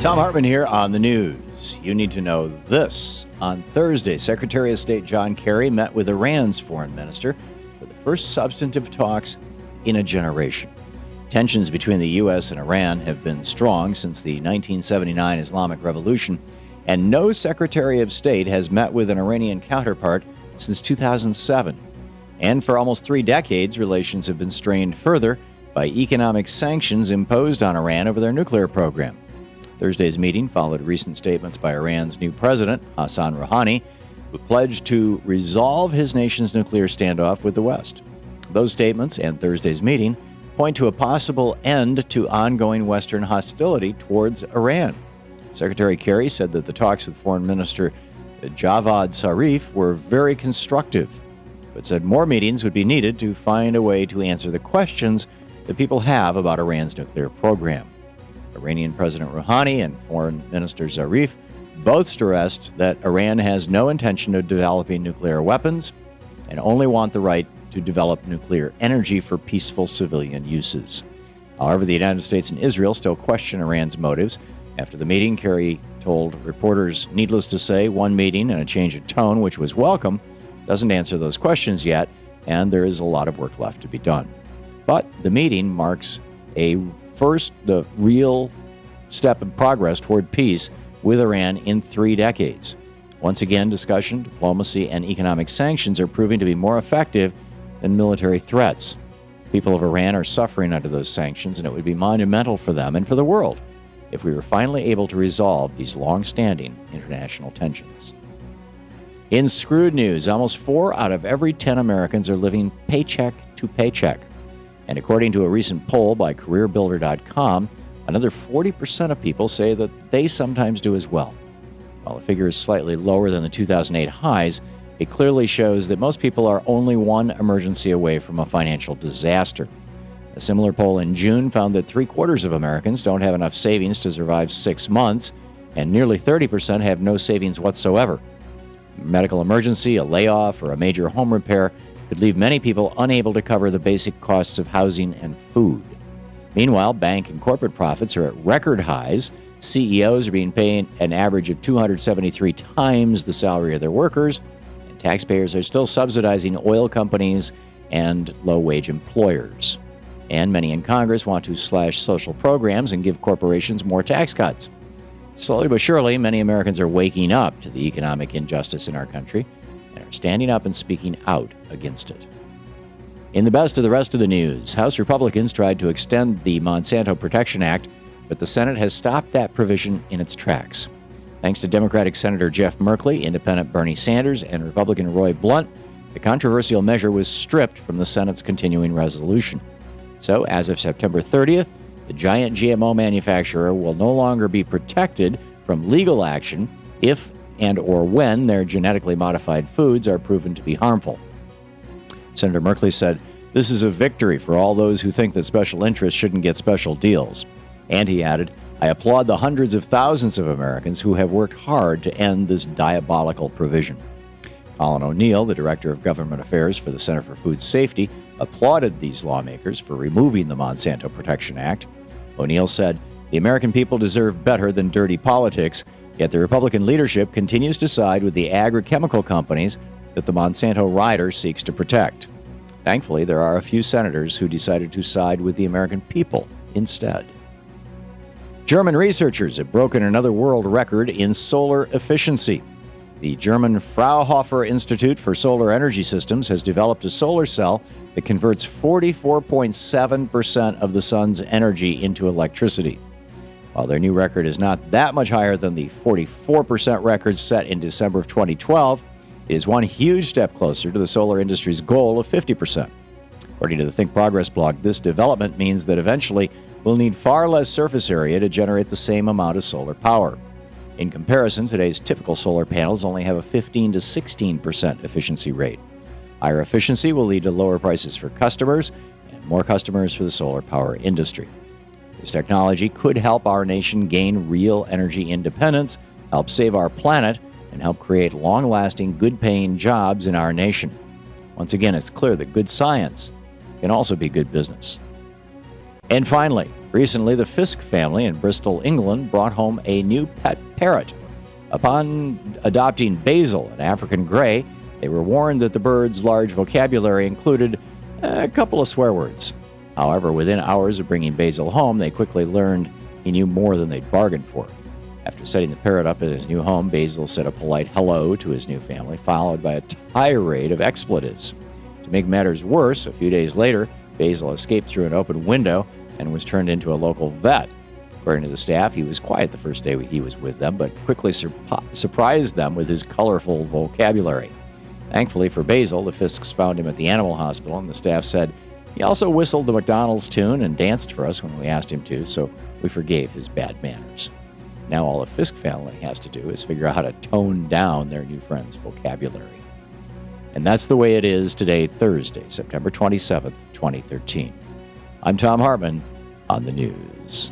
Thom Hartmann here on the news. You need to know this. On Thursday, Secretary of State John Kerry met with Iran's foreign minister for the first substantive talks in a generation. Tensions between the U.S. and Iran have been strong since the 1979 Islamic Revolution, and no Secretary of State has met with an Iranian counterpart since 2007. And for almost 3 decades, relations have been strained further by economic sanctions imposed on Iran over their nuclear program. Thursday's meeting followed recent statements by Iran's new president, Hassan Rouhani, who pledged to resolve his nation's nuclear standoff with the West. Those statements and Thursday's meeting point to a possible end to ongoing Western hostility towards Iran. Secretary Kerry said that the talks with Foreign Minister Javad Zarif were very constructive, but said more meetings would be needed to find a way to answer the questions that people have about Iran's nuclear program. Iranian President Rouhani and Foreign Minister Zarif both stressed that Iran has no intention of developing nuclear weapons and only want the right to develop nuclear energy for peaceful civilian uses. However, the United States and Israel still question Iran's motives. After the meeting, Kerry told reporters, needless to say, one meeting and a change of tone, which was welcome, doesn't answer those questions yet, and there is a lot of work left to be done. But the meeting marks the real step in progress toward peace with Iran in 3 decades. Once again, discussion, diplomacy, and economic sanctions are proving to be more effective than military threats. People of Iran are suffering under those sanctions, and it would be monumental for them and for the world if we were finally able to resolve these long-standing international tensions. In screwed news, almost 4 out of every 10 Americans are living paycheck to paycheck. And according to a recent poll by CareerBuilder.com, another 40% of people say that they sometimes do as well. While the figure is slightly lower than the 2008 highs, it clearly shows that most people are only one emergency away from a financial disaster. A similar poll in June found that 3/4 of Americans don't have enough savings to survive 6 months, and nearly 30% have no savings whatsoever. A medical emergency, a layoff, or a major home repair could leave many people unable to cover the basic costs of housing and food. Meanwhile, bank and corporate profits are at record highs. CEOs are being paid an average of 273 times the salary of their workers, and taxpayers are still subsidizing oil companies and low-wage employers. And many in Congress want to slash social programs and give corporations more tax cuts. Slowly but surely, many Americans are waking up to the economic injustice in our country and are standing up and speaking out against it. In the best of the rest of the news, House Republicans tried to extend the Monsanto Protection Act, but the Senate has stopped that provision in its tracks. Thanks to Democratic Senator Jeff Merkley, Independent Bernie Sanders, and Republican Roy Blunt, the controversial measure was stripped from the Senate's continuing resolution. So, as of September 30th, the giant GMO manufacturer will no longer be protected from legal action if and or when their genetically modified foods are proven to be harmful. Senator Merkley said, "This is a victory for all those who think that special interests shouldn't get special deals." And he added, "I applaud the hundreds of thousands of Americans who have worked hard to end this diabolical provision." Colin O'Neill, the Director of Government Affairs for the Center for Food Safety, applauded these lawmakers for removing the Monsanto Protection Act. O'Neill said, "The American people deserve better than dirty politics, yet the Republican leadership continues to side with the agrochemical companies that the Monsanto rider seeks to protect. Thankfully, there are a few senators who decided to side with the American people instead." German researchers have broken another world record in solar efficiency. The German Fraunhofer Institute for Solar Energy Systems has developed a solar cell that converts 44.7% of the sun's energy into electricity. While their new record is not that much higher than the 44% record set in December of 2012, it is one huge step closer to the solar industry's goal of 50%. According to the Think Progress blog, this development means that eventually we'll need far less surface area to generate the same amount of solar power. In comparison, today's typical solar panels only have a 15 to 16% efficiency rate. Higher efficiency will lead to lower prices for customers and more customers for the solar power industry. This technology could help our nation gain real energy independence, help save our planet, and help create long-lasting, good-paying jobs in our nation. Once again, it's clear that good science can also be good business. And finally, Recently, the Fisk family in Bristol, England, brought home a new pet parrot. Upon adopting Basil, an African gray, they were warned that the bird's large vocabulary included a couple of swear words. However, within hours of bringing Basil home, they quickly learned he knew more than they'd bargained for. After setting the parrot up at his new home, Basil said a polite hello to his new family, followed by a tirade of expletives. To make matters worse, a few days later, Basil escaped through an open window and was turned into a local vet. According to the staff, he was quiet the first day he was with them, but quickly surprised them with his colorful vocabulary. Thankfully for Basil, the Fisks found him at the animal hospital, and the staff said he also whistled the McDonald's tune and danced for us when we asked him to, so we forgave his bad manners. Now all the Fisk family has to do is figure out how to tone down their new friend's vocabulary. And that's the way it is today, Thursday, September 27th, 2013. I'm Thom Hartmann on the news.